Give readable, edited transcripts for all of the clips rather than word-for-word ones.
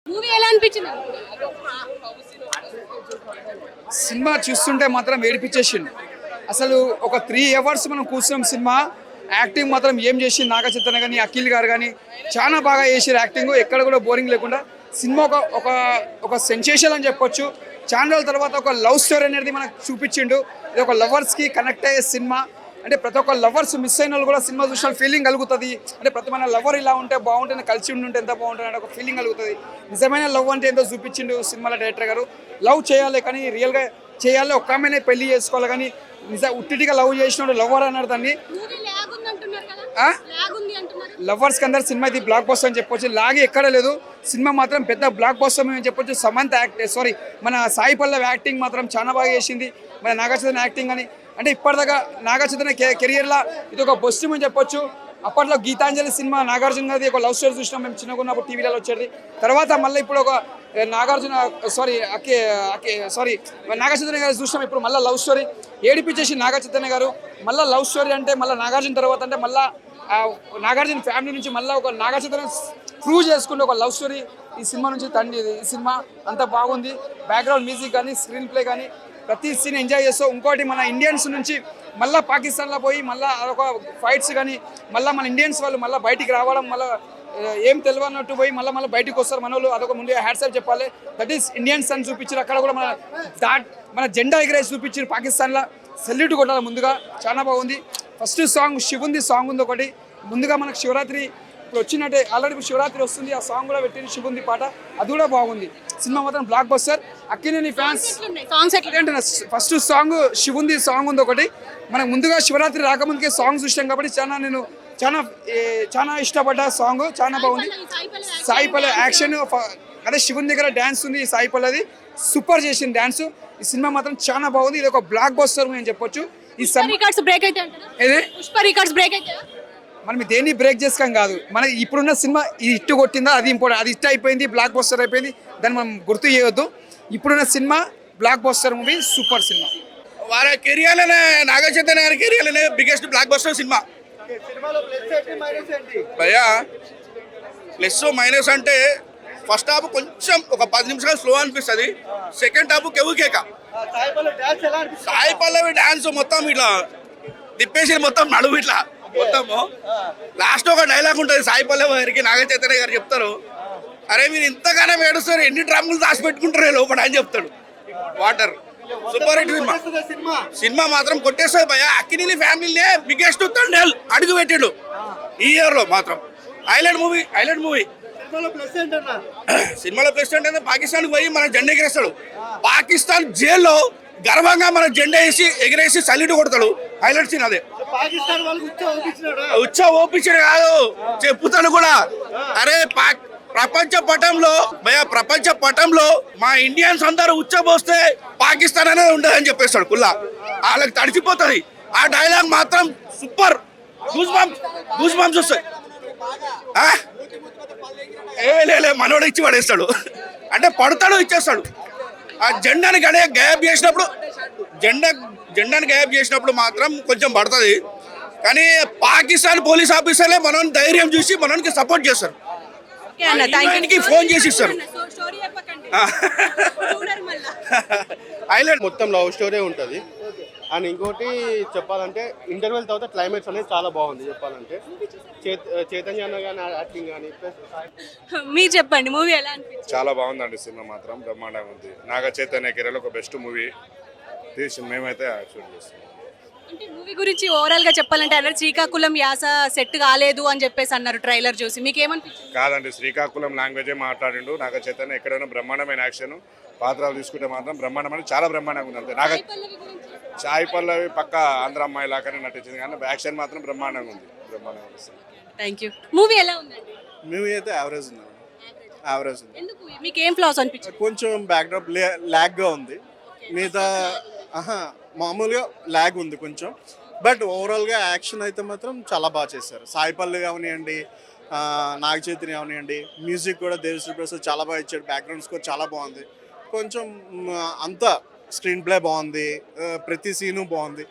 Movie ఎలా అనిపించింది? Cinema చూస్తుంటే మాత్రం ఏడిపించేసిండు. అసలు ఒక 3 అవర్స్ మనం కూర్చున్నాం. సినిమా యాక్టింగ్ మాత్రం ఏం చేసింది నాగ చైతన్య కానీ అఖిల్ గారు కానీ చాలా బాగా చేసారు యాక్టింగ్. ఎక్కడ కూడా బోరింగ్ లేకుండా సినిమా ఒక ఒక సెన్సేషన్ అని చెప్పొచ్చు. చాలా రోజుల తర్వాత ఒక లవ్ స్టోరీ అనేది మనకు చూపించిండు. ఇది ఒక లవర్స్కి కనెక్ట్ అయ్యే సినిమా. అంటే ప్రతి ఒక్క లవర్స్ మిస్ అయిన వాళ్ళు కూడా సినిమా చూసిన ఫీలింగ్ కలుగుతుంది. అంటే ప్రతి మన లవర్ ఇలా ఉంటే బాగుంటుంది, కలిసి ఉంటే ఎంత బాగుంటుంది అంటే ఒక ఫీలింగ్ కలుగుతుంది. నిజమైన లవ్ అంటే ఏంటో చూపించిండు సినిమాలో డైరెక్టర్ గారు. లవ్ చేయాలి కానీ రియల్గా చేయాలి, ఒక్క ఆమెనే పెళ్లి చేసుకోవాలి కానీ ఉట్టిగా లవ్ చేసినోడు లవర్ అన్నారు దాన్ని. లవర్స్కి అందరు సినిమా ఇది బ్లాక్ బస్టర్ అని చెప్పొచ్చు. లాగే ఎక్కడ లేదు, సినిమా మాత్రం పెద్ద బ్లాక్ బస్టర్ అని చెప్పొచ్చు. సమంత మన సాయి పల్లవి యాక్టింగ్ మాత్రం చాలా బాగా చేసింది. మన నాగార్జున యాక్టింగ్ అని అంటే ఇప్పటిదాకా నాగార్జున కెరియర్లో ఇది ఒక బెస్ట్ అని చెప్పొచ్చు. అప్పట్లో గీతాంజలి సినిమా నాగార్జున గారిది ఒక లవ్ స్టోరీ చూసినాం మేము చిన్నగా ఉన్నప్పుడు టీవీలో వచ్చేది. తర్వాత మళ్ళీ ఇప్పుడు ఒక నాగార్జున గారు చూసినాం. ఇప్పుడు మళ్ళీ లవ్ స్టోరీ ఏడిపించేసి నాగచైతన్య గారు మళ్ళీ లవ్ స్టోరీ అంటే మళ్ళీ నాగార్జున తర్వాత అంటే మళ్ళీ నాగార్జున ఫ్యామిలీ నుంచి మళ్ళీ ఒక నాగచైతన్య ప్రూవ్ చేసుకుంటే ఒక లవ్ స్టోరీ ఈ సినిమా నుంచి తండ్రి. ఈ సినిమా అంత బాగుంది. బ్యాక్గ్రౌండ్ మ్యూజిక్ కానీ స్క్రీన్ ప్లే కానీ ప్రతి సీన్ ఎంజాయ్ చేస్తాం. ఇంకోటి మన ఇండియన్స్ నుంచి మళ్ళీ పాకిస్తాన్లో పోయి మళ్ళీ అదొక ఫైట్స్ కానీ మళ్ళీ మన ఇండియన్స్ వాళ్ళు మళ్ళీ బయటికి రావడం, మళ్ళీ ఏం తెలియనట్టు పోయి మళ్ళీ బయటకు వస్తారు మన వాళ్ళు. అదొక ముందు హ్యాట్సాప్ చెప్పాలి. దట్ ఈస్ ఇండియన్స్ అని చూపించారు. అక్కడ కూడా మన జెండా ఎగరేసి చూపించారు పాకిస్తాన్లో. సెల్యూట్ కొట్టాలి ముందుగా. చాలా బాగుంది. ఫస్ట్ సాంగ్ శివుంది సాంగ్ ఉంది ఒకటి. ముందుగా మనకు శివరాత్రి ఇప్పుడు వచ్చినట్టే ఆల్రెడీ శివరాత్రి వస్తుంది. ఆ సాంగ్ కూడా పెట్టింది శివుంది పాట, అది కూడా బాగుంది. సినిమా మాత్రం బ్లాక్ బస్టర్. అక్కినేని ఫ్యాన్స్ ఏంటంటే ఫస్ట్ సాంగ్ శివుంది సాంగ్ ఉంది ఒకటి. మనకు ముందుగా శివరాత్రి రాకముందుకే సాంగ్ చూసాం కాబట్టి చాలా ఇష్టపడ్డ సాంగ్. చాలా బాగుంది. సాయి పల్లవి యాక్షన్, అదే శివుని దగ్గర డ్యాన్స్ ఉంది. సాయి పల్లవి సూపర్ చేసింది డ్యాన్స్. ఈ సినిమా మాత్రం చాలా బాగుంది. ఇది ఒక బ్లాక్ బస్టర్ అని చెప్పొచ్చు. మనం దేన్ని బ్రేక్ చేసుకోం కాదు, మన ఇప్పుడున్న సినిమా ఇది హిట్ కొట్టిందా అది ఇంపార్టెంట్. అది హిట్ అయిపోయింది, బ్లాక్ బస్టర్ అయిపోయింది, దాన్ని మనం గుర్తు చేయొద్దు. ఇప్పుడున్న cinema block buster movie, super cinema. వారి కెరియర్లోనే నాగచైతన్య గారి కెరియర్లోనే బిగ్గెస్ట్ బ్లాక్ బస్టర్ సినిమా. భయ్యా ప్లస్ మైనస్ అంటే ఫస్ట్ హాఫ్ కొంచెం ఒక 10 నిమిషాలు స్లో అనిపిస్తుంది. సెకండ్ హాఫ్ కేక. సాయి పల్లవి డాన్స్ మొత్తం ఇట్లా తిప్పేసి మొత్తం నడువు ఇట్లా మొత్తము. లాస్ట్ ఒక డైలాగ్ ఉంటుంది సాయి పల్లవి గారికి, నాగచైతన్య గారు చెప్తారు, అరే మీరు ఇంతగానే ఏడుస్తారు, ఎన్ని డ్రమ్ములు దాచి పెట్టుకుంటారు లోపల అని చెప్తాడు. వాటర్ సూపర్ హిట్ సినిమా మాత్రం కొట్టేస్తుంది భయ. అక్కినేని ఫ్యామిలీనే బిగ్గెస్ట్ తండేల్ అడుగు పెట్టాడు ఈ ఇయర్ లో మాత్రం. Highlight movie. సినిమాలో ప్లస్ అంటే పాకిస్తాన్ పోయి మన జెండా ఎగరేస్తాడు. పాకిస్తాన్ జైల్లో గర్వంగా మన జెండా ఎగరేసి సల్యూట్ కొడతాడు. హైలైట్ సీన్ అదే. ఉచ్చ ఓపించాడు కాదు, చెప్పుతాడు కూడా. అరే ప్రపంచ పటంలో మా ఇండియన్స్ అందరూ ఉచ్చబోస్తే పాకిస్తాన్ అనేది ఉండదని చెప్పేస్తాడు కుల్లా. వాళ్ళకి తడిచిపోతుంది. ఆ డైలాగ్ మాత్రం సూపర్. గూస్ బంప్స్ వస్తాయి. మనోడు ఇచ్చి పడేస్తాడు అంటే పడతాడు, ఇచ్చేస్తాడు. ఆ జెండాని గాయబ్ చేసినప్పుడు మాత్రం కొంచెం పడుతుంది. కానీ పాకిస్తాన్ పోలీస్ ఆఫీసర్లే మనోని ధైర్యం చూసి మనోనికి సపోర్ట్ చేస్తారు. ఫోన్ చేసి ఇస్తారు. హైలైట్ మొత్తం లవ్ స్టోరీ ఉంటుంది. అండ్ ఇంకోటి చెప్పాలంటే ఇంటర్వెల్ తర్వాత క్లైమాక్స్ అనేది చాలా బాగుంది. చెప్పాలంటే చైతన్య అన్న కానీ యాక్టింగ్ కానీ. మీరు చెప్పండి మూవీ ఎలా అనిపించింది? చాలా బాగుందండి. సినిమా మాత్రం బ్రహ్మాండంగా ఉంది. నాగ చైతన్య కెరీర్లో ఒక బెస్ట్ మూవీ తీసి మేమైతే యాక్చువల్ చేస్తున్నాం. అంటే మూవీ గురించి ఓవరాల్ గా చెప్పాలంటే అన్నారు శ్రీకాకుళం యాస సెట్ కాలేదు అని చెప్పేసి అన్నారు ట్రైలర్ చూసి. మీకు ఏమనిపించింది? కాదండి, శ్రీకాకుళం లాంగ్వేజే మాట్లాడిండు నాగ చైతన్య. ఎక్కడైనా బ్రహ్మాండమైన యాక్షన్ పాత్రలు తీసుకుంటే మాత్రం బ్రహ్మాండమైన చాలా బ్రహ్మాండంగా ఉంది. అంతే సాయి పల్లవి పక్క ఆంధ్ర అమ్మాయి లాగానే నటించింది కానీ యాక్షన్ మాత్రం బ్రహ్మాండంగా ఉంది. Thank you. మూవీ ఎలా ఉందండి? మూవీ అయితే యావరేజ్ ఉంది. యావరేజ్ ఉంది. ఎందుకు మీకు ఏం ఫ్లాస్ అనిపించింది? కొంచెం బ్యాక్డ్రాప్ ల్యాగ్గా ఉంది. మిగతా మామూలుగా ల్యాగ్ ఉంది కొంచెం. బట్ ఓవరాల్గా యాక్షన్ అయితే మాత్రం చాలా బాగా చేశారు. సాయి పల్లవి కావనివ్వండి, నాగ చైతన్య కావనివ్వండి, మ్యూజిక్ కూడా దేవిశ్రీ ప్రసాద్ చాలా బాగా ఇచ్చాడు. బ్యాక్గ్రౌండ్ స్కోర్ చాలా బాగుంది. కొంచెం అంతా స్క్రీన్ ప్లే బాగుంది. ప్రతి సీను బాగుంది.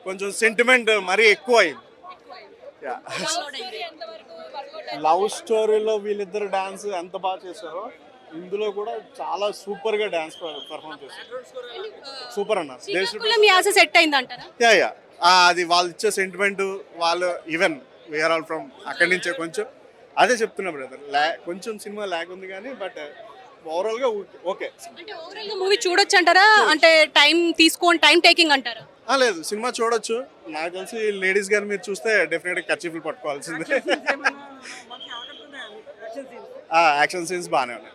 కొంచెం సెంటిమెంట్ మరీ ఎక్కువ అయింది. లవ్ స్టోరీలో వీళ్ళిద్దరు డాన్స్ ఎంత బాగా చేశారో ఇందులో కూడా చాలా సూపర్ గా డాన్స్ పర్ఫామ్ చేశారు. సూపర్ అన్న. శ్రీకాకుళం యాస సెట్ అయింది అంటారా? యా అది వాళ్ళు ఇచ్చే సెంటిమెంట్, వాళ్ళు ఈవెన్ వేఆర్ ఆల్ ఫ్రమ్ అక్కడి నుంచే కొంచెం అదే చెప్తున్నా బ్రదర్, కొంచెం సినిమా ల్యాగ్ ఉంది కానీ బట్ ఓవరాల్ గా ఓకే. అంటే ఓవరాల్ గా మూవీ చూడొచ్చు అంటారా? అంటే టైం టేకింగ్ అంటారా? లేదు, సినిమా చూడొచ్చు. నాకు తెలిసి లేడీస్ గారు మీరు చూస్తే డెఫినెట్ కర్చీఫ్లు పట్టుకోవాల్సిందే. యాక్షన్ సీన్స్ బాగానే ఉన్నాయి.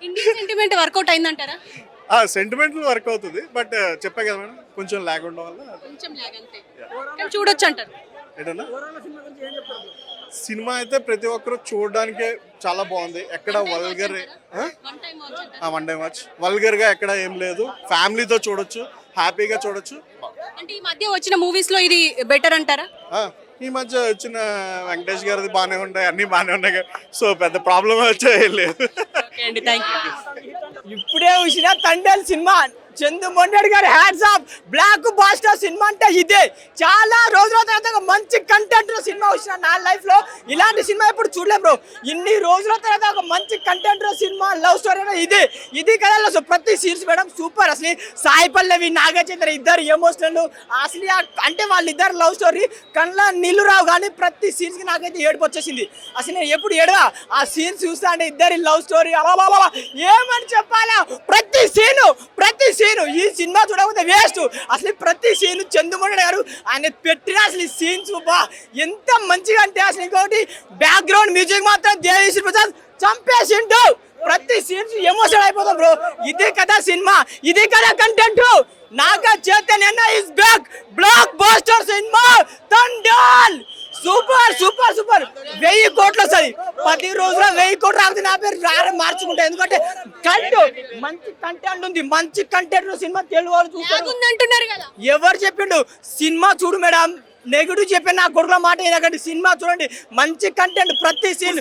ఇండియన్ సెంటిమెంట్ వర్కౌట్ అయిందంటారా? సెంటిమెంట్ వర్క్ అవుతుంది బట్ చెప్పా కదా మేడం, కొంచెం ల్యాగ్ ఉండడం వల్ల కొంచెం లాగ్ అంతే. కానీ చూడొచ్చు అంటారు. ఏంటన్నా సినిమా అయితే ప్రతి ఒక్కరు చూడడానికే చాలా బాగుంది. ఎక్కడ vulgar one time watch vulgar గా ఎక్కడ ఏం లేదు. ఫ్యామిలీతో చూడొచ్చు, హ్యాపీగా చూడొచ్చు. అంటే ఈ మధ్య వచ్చిన మూవీస్ లో ఇది బెటర్ అంటారా? ఈ మధ్య వచ్చిన వెంకటేష్ గారిది బాగానే ఉన్నాయి, అన్ని బాగానే ఉన్నాయి. సో పెద్ద ప్రాబ్లం వచ్చే లేదు. ఇప్పుడే చూసిన తండేల్ సినిమా, చందు మొండేడు గారి హ్యాట్స్ ఆఫ్. బ్లాక్ బాస్టర్ సినిమా అంటే ఇదే. చాలా రోజుల తర్వాత మంచి కంటెంట్ సినిమా వచ్చిన నా లైఫ్ లో ఇలాంటి సినిమా ఎప్పుడు చూడలే బ్రో. ఇన్ని రోజుల తర్వాత ఒక మంచి కంటెంట్ సినిమా, లవ్ స్టోరీ ఇది కదా. సో ప్రతి సీన్స్ మేడం సూపర్. అసలు సాయి పల్లవి, నాగచంద్ర ఇద్దరు ఎమోషనల్. అసలు అంటే వాళ్ళిద్దరు లవ్ స్టోరీ కళ్ళ నీళ్ళు రావు కానీ ప్రతి సీన్స్ కి నాకైతే ఏడుపు వచ్చేసింది. అసలు నేను ఎప్పుడు ఏడవా ఆ సీన్స్ చూస్తా అంటే ఇద్దరి లవ్ స్టోరీ అలా ఏమని చెప్పాలా. ప్రతి సీను ఈ సినిమా చూడకపోతే వేస్ట్. అసలు ప్రతి సీన్ చందుమోహన్ గారు ఆయన పెట్టిన అసలు సీన్స్ బా ఎంత మంచిగా అంటే అసలు ఇంకోటి బ్యాక్గ్రౌండ్ మ్యూజిక్ మాత్రం దేవిశ్రీ ప్రసాద్ చంపేసిండు. ప్రతి సీన్స్ ఎమోషనల్ అయిపోతాం బ్రో. ఇదే కదా సినిమా, ఇదే కదా content. Naga Chaitanya is back. Blockbuster సినిమా తండేల్ సూపర్ సూపర్ సూపర్. 1000 కోట్లు వస్తుంది 10 రోజుల 1000 కోట్లు రాకపోతే నా పేరు మార్చుకుంటా. ఎందుకంటే మంచి కంటెంట్ ఉంది, మంచి కంటెంట్ సినిమా తెలుగు వాళ్ళు చూస్తున్నారు కదా. ఎవరు చెప్పిండు సినిమా చూడు మేడం, నెగిటివ్ చెప్పిన నా కొడుకుల మాట ఏదకంటే సినిమా చూడండి, మంచి కంటెంట్. ప్రతి సీన్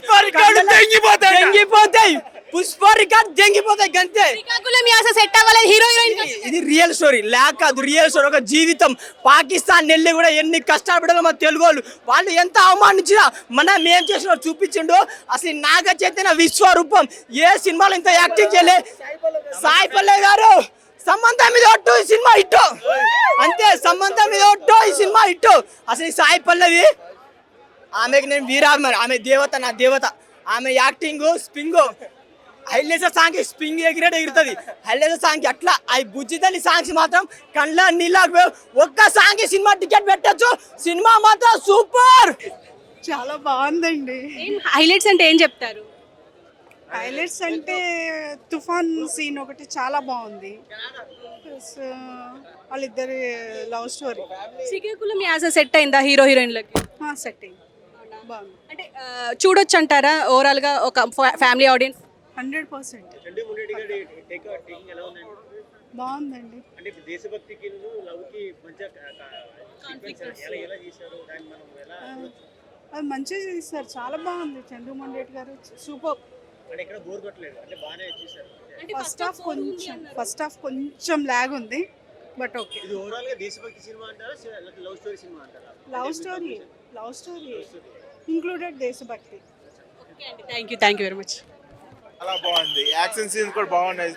దెంగిపోతాయి, పుష్ప రికార్డ్ దెంగిపోతాయి గంతే. శ్రీకాకుళం యాస సెట్ అవ్వలేదు హీరో హీరోయిన్. ఇది రియల్ స్టోరీ, లేక కాదు రియల్ స్టోరీ. ఒక జీవితం. పాకిస్తాన్ వెళ్ళి కూడా ఎన్ని కష్టాలు పడాలో మన తెలుగు వాళ్ళు ఎంత అవమానించినా మనం ఏం చేసినా చూపించిండు. అసలు నాగ చైతన్య విశ్వరూపం. ఏ సినిమాలో ఇంత యాక్టింగ్ చేయలే. సాయి పల్లవి గారు సంబంధం మీద ఒట్టు ఈ సినిమా హిట్ అంతే. సంబంధం మీద ఒట్టు ఈ సినిమా హిట్. అసలు సాయి పల్లవి ఆమెకి నేను వీరాభిమాని, ఆమె దేవత, నా దేవత. ఆమె యాక్టింగ్ స్పింగ్ హైలేస సాంగ్ స్పింగ్ ఎగురుతుంది. హైలేస సాంగ్ అట్లా అవి బుజ్జితల్లి సాంగ్స్ మాత్రం కళ్ళ నీళ్ళకు. ఒక్క సాంగ్ సినిమా టికెట్ పెట్టచ్చు. సినిమా మాత్రం సూపర్, చాలా బాగుందండి. హైలైట్స్ అంటే ఏం చెప్తారు? హైలైట్స్ అంటే తుఫాన్ సీన్ ఒకటి చాలా బాగుంది. వాళ్ళిద్దరి లవ్ స్టోరీ. శ్రీకాకుళం యాస సెట్ అయిందా హీరో హీరోయిన్లకి? సెట్ అయింది, బాగుంది. అంటే చూడొచ్చు అంటారా ఓవరాల్ గా ఒక ఫ్యామిలీ ఆడియన్స్? 100% బాగుందండి. అది మంచిగా చేస్తారు, చాలా బాగుంది. చందు మొండేటి గారు సూపర్. ఫస్ట్ హాఫ్ కొంచెం లాగ్ ఉంది but okay. Love story included దేశభక్తి. Thank you very much. చాలా బాగుంది. యాక్షన్ సీన్స్ కూడా బాగున్నాయి.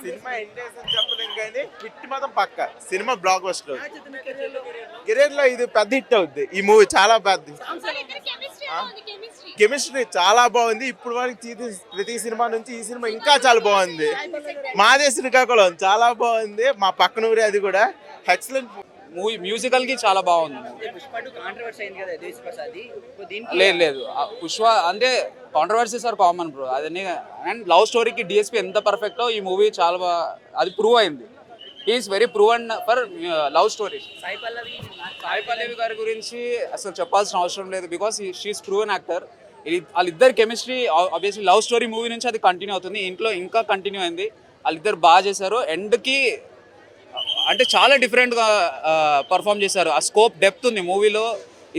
సినిమా ఎండేస్ అని చెప్పలేం కానీ హిట్ మాత్రం పక్క. Cinema block buster. కెరీర్ లో ఇది పెద్ద హిట్ అవుద్ది. ఈ మూవీ చాలా పెద్ద కెమిస్ట్రీ చాలా బాగుంది. ఇప్పుడు వరకు ప్రతి సినిమా నుంచి ఈ సినిమా ఇంకా చాలా బాగుంది. మాదే శ్రీకాకుళం చాలా బాగుంది. మా పక్కన ఊరే, అది కూడా ఎక్సలెంట్ మూవీ. మ్యూజికల్ కి చాలా బాగుంది. లేదు పుష్ప అంటే కాంట్రవర్సీస్ ఆర్ కామన్ బ్రో. అదే అండ్ లవ్ స్టోరీకి డిఎస్పీ ఎంత పర్ఫెక్టో ఈ మూవీ చాలా అది ప్రూవ్ అయింది. Is very proven for love story. Sai Pallavi గారి గురించి అసలు చెప్పాల్సిన అవసరం లేదు. Because she is proven actor. వాళ్ళిద్దరు chemistry obviously love story movie నుంచి అది కంటిన్యూ అవుతుంది. ఇంట్లో ఇంకా కంటిన్యూ అయింది. వాళ్ళిద్దరు బాగా చేశారు. ఎండ్కి అంటే చాలా డిఫరెంట్గా పర్ఫామ్ చేశారు. ఆ స్కోప్ డెప్త్ ఉంది మూవీలో.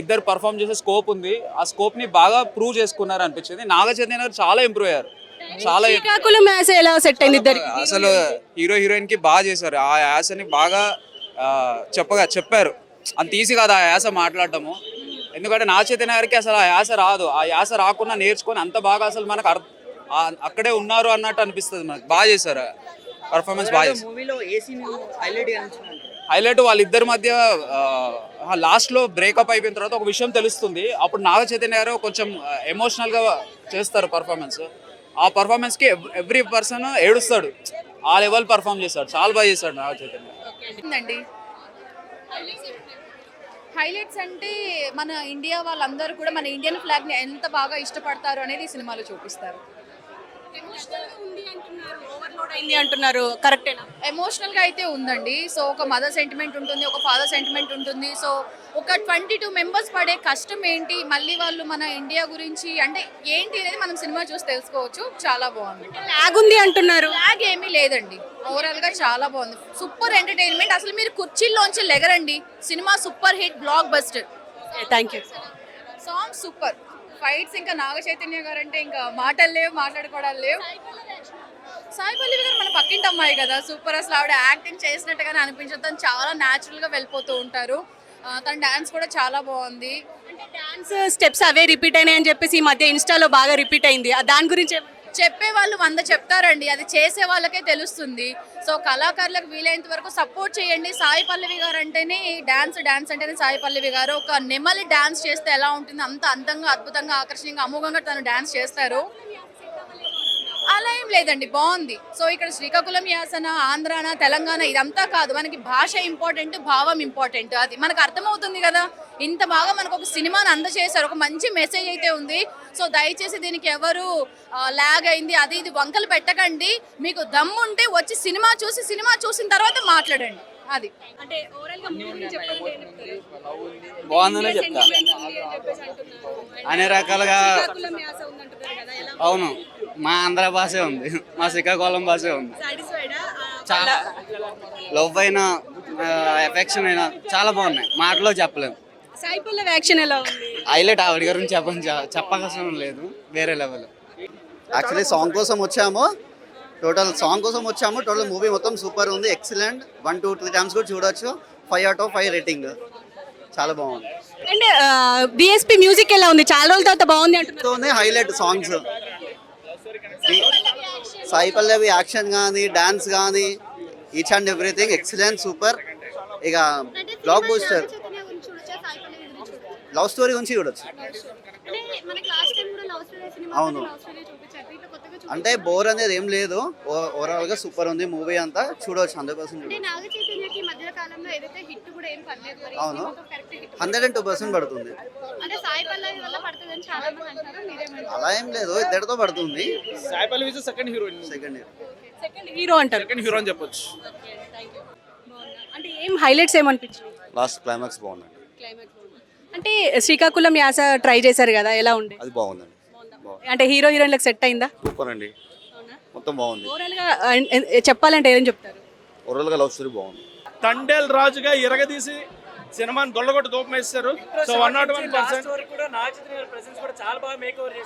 ఇద్దరు పర్ఫామ్ చేసే స్కోప్ ఉంది. ఆ స్కోప్ని బాగా ప్రూవ్ చేసుకున్నారు అనిపించింది. నాగ చైతన్య గారు చాలా ఇంప్రూవ్ అయ్యారు. చాలా శ్రీకాకుళం యాస ఎలా సెట్ అయింది ఇద్దరికి? అసలు హీరో హీరోయిన్ కి బాగా చేశారు. ఆ యాసని బాగా చెప్పారు. అంత ఈజీ కాదు ఆ యాస మాట్లాడటము. ఎందుకంటే నాగ చైతన్య గారికి అసలు ఆ యాస రాదు. ఆ యాస రాకుండా నేర్చుకొని అంత బాగా అసలు మనకు అక్కడే ఉన్నారు అన్నట్టు అనిపిస్తుంది మనకు. బాగా చేశారు, పర్ఫార్మెన్స్ బాగా చేశారు. మూవీలో ఏ సీన్ హైలైట్ హైలైట్ వాళ్ళిద్దరి మధ్య లాస్ట్లో బ్రేకప్ అయిపోయిన తర్వాత ఒక విషయం తెలుస్తుంది. అప్పుడు నాగ చైతన్య గారు కొంచెం ఎమోషనల్గా చేస్తారు పర్ఫార్మెన్స్. ఆ పర్ఫార్మెన్స్కి ఎవ్రీ పర్సన్ ఏడుస్తాడు. ఆ లెవెల్ పర్ఫామ్ చేస్తాడు, చాలా బాగా చేస్తాడు నాగ చైతన్య. హైలైట్స్ అంటే మన ఇండియా వాళ్ళందరూ కూడా మన ఇండియన్ ఫ్లాగ్ని ఎంత బాగా ఇష్టపడతారు అనేది ఈ సినిమాలో చూపిస్తారు. అంటున్నారు కరెక్టేనా? ఎమోషనల్గా అయితే ఉందండి. సో ఒక మదర్ సెంటిమెంట్ ఉంటుంది, ఒక ఫాదర్ సెంటిమెంట్ ఉంటుంది. సో ఒక 22 మెంబర్స్ పడే కష్టం ఏంటి, మళ్ళీ వాళ్ళు మన ఇండియా గురించి అంటే ఏంటి అనేది మనం సినిమా చూసి తెలుసుకోవచ్చు. చాలా బాగుంది. లాగ్ ఉంది అంటున్నారు. లాగ్ ఏమీ లేదండి, ఓవరాల్గా చాలా బాగుంది. Super entertainment. అసలు మీరు కుర్చీల్లోంచి లెగరండి. సినిమా super hit, blockbuster. Thank you. Song super, fights ఇంకా నాగ చైతన్య గారు అంటే ఇంకా మాటలు లేవు, మాట్లాడుకోవడాలు లేవు. సాయి పల్లవి గారు మన పక్కింటి అమ్మాయి కదా, సూపర్. అసలు ఆవిడ యాక్టింగ్ చేసినట్టుగానే అనిపించదు. తను చాలా న్యాచురల్గా వెళ్ళిపోతూ ఉంటారు. తన డాన్స్ కూడా చాలా బాగుంది. అంటే డాన్స్ స్టెప్స్ అవే రిపీట్ అయినాయి అని చెప్పేసి ఈ మధ్య ఇన్స్టాలో బాగా రిపీట్ అయింది. దాని గురించి చెప్పే వాళ్ళు 100 చెప్తారండి, అది చేసే వాళ్ళకే తెలుస్తుంది. సో కళాకారులకు వీలైనంత వరకు సపోర్ట్ చేయండి. సాయి పల్లవి గారు అంటేనే డాన్స్ అంటేనే సాయి పల్లవి గారు. ఒక నెమలి డాన్స్ చేస్తే ఎలా ఉంటుంది అంత అందంగా, అద్భుతంగా, ఆకర్షణీయంగా, అమోఘంగా తను డాన్స్ చేస్తారు. అలా ఏం లేదండి, బాగుంది. సో ఇక్కడ శ్రీకాకుళం యాసన, ఆంధ్రాన, తెలంగాణ ఇదంతా కాదు, మనకి భాష ఇంపార్టెంట్, భావం ఇంపార్టెంట్. అది మనకు అర్థమవుతుంది కదా. ఇంత బాగా మనకు ఒక సినిమాని అందజేశారు, ఒక మంచి మెసేజ్ అయితే ఉంది. సో దయచేసి దీనికి ఎవరు లాగ్ అయింది అది ఇది వంకలు పెట్టకండి. మీకు దమ్ము ఉంటే వచ్చి సినిమా చూసిన తర్వాత మాట్లాడండి. అది అంటే ఓవరాల్ గా మూవీ చెప్పండి. బాగుందనే చెప్తా. అన్ని రకాలుగా అవును, మా ఆంధ్ర భాషే ఉంది, మా శ్రీకాకుళం భాషే ఉంది. చాలా లవ్ అయినా ఎఫెక్షన్ అయినా చాలా బాగున్నాయి, మాటలో చెప్పలేము. సాయి పల్లవి యాక్షన్ ఎలా ఉంది? హైలైట్. ఆవిడ గురించి చెప్పకసం లేదు, వేరే లెవెల్. యాక్చువల్లీ సాంగ్ కోసం వచ్చాము, టోటల్ మూవీ మొత్తం సూపర్ ఉంది, ఎక్సలెంట్. 1 to 2 times కూడా చూడొచ్చు. 5 out of 5 రేటింగ్, చాలా బాగుంది. అండ్ డిఎస్పీ మ్యూజిక్ ఎలా ఉంది? చాలా రోజుల తర్వాత బాగుంది అంటున్నారు. Highlight songs, Sai Pallavi action కానీ, డాన్స్ కానీ, each and everything excellent, super. ఇక బ్లాక్ బూస్టర్. లవ్ స్టోరీ గురించి చూడొచ్చు. అవును, అంటే బోర్ అనేది ఏం లేదు, ఓవరాల్ గా సూపర్ ఉంది మూవీ అంతా, చూడవచ్చు 100%. అవును, 102% పడుతుంది. అలా ఏం లేదు, ఇద్దరితో పడుతుంది. సాయి పల్లవి సెకండ్ హీరో అంటారు. సెకండ్ హీరో అని చెప్పొచ్చు. అంటే ఏం హైలైట్స్ ఏమనిపించింది? లాస్ట్ క్లైమాక్స్ బాగుందండి. అంటే శ్రీకాకుళం యాస ట్రై చేశారు కదా, ఎలా ఉంది? అది బాగుందండి. అంటే హీరో హీరోయిన్లకు సెట్ అయిందా? సూపర్ అండి, మొత్తం బాగుంది. ఓవరాల్ గా చెప్పాలంటే ఏం చెప్తారు? ఓవరాల్ గా లవ్ స్టోరీ బాగుంది. తండేల్ రాజుగా ఇరగదీసి సినిమాని దొల్లగొట్టు దూపమేస్తారు. సో 101%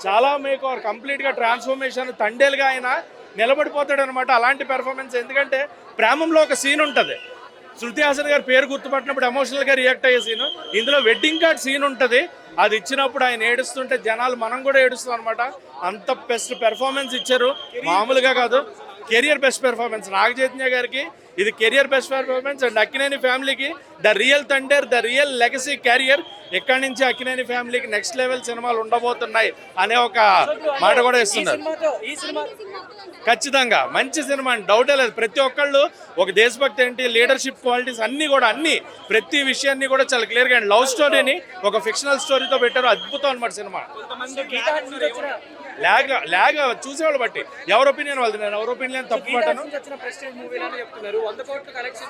చాలా మేక్ ఓవర్, కంప్లీట్ గా ట్రాన్స్ఫర్మేషన్. తండేల్ గా ఆయన నిలబడిపోతాడు అనమాట, అలాంటి పెర్ఫార్మెన్స్. ఎందుకంటే ప్రేమంలో ఒక సీన్ ఉంటుంది, శృతి హాసన్ గారి పేరు గుర్తుపట్టినప్పుడు ఎమోషనల్ గా రియాక్ట్ అయ్యే సీన్. ఇందులో వెడ్డింగ్ కార్డ్ సీన్ ఉంటుంది, అది ఇచ్చినప్పుడు ఆయన ఏడుస్తుంటే జనాలు మనం కూడా ఏడుస్తాం అనమాట. అంత బెస్ట్ పెర్ఫార్మెన్స్ ఇచ్చారు, మామూలుగా కాదు. Career best performance Naga Chaitanya గారికి, ఇది career best performance. And Akkineni ఫ్యామిలీకి the real thunder, the real legacy carrier. ఎక్కడి నుంచి అక్కినేని ఫ్యామిలీకి నెక్స్ట్ లెవెల్ సినిమాలు ఉండబోతున్నాయి అనే ఒక మాట కూడా ఇస్తున్నారు. ఖచ్చితంగా మంచి సినిమా అని డౌటే లేదు. ప్రతి ఒక్కళ్ళు ఒక దేశభక్తి ఏంటి, లీడర్షిప్ క్వాలిటీస్ అన్నీ కూడా, ప్రతి విషయాన్ని కూడా చాలా క్లియర్గా. అండ్ లవ్ స్టోరీని ఒక ఫిక్షనల్ స్టోరీతో పెట్టారు, అద్భుతం అనమాట సినిమా. లాగ్ చూసేవాళ్ళు బట్టి ఎవరి ఒపీనియన్ వాళ్ళది, నేను ఎవరి ఒపీనియన్ తప్పు పట్టాను.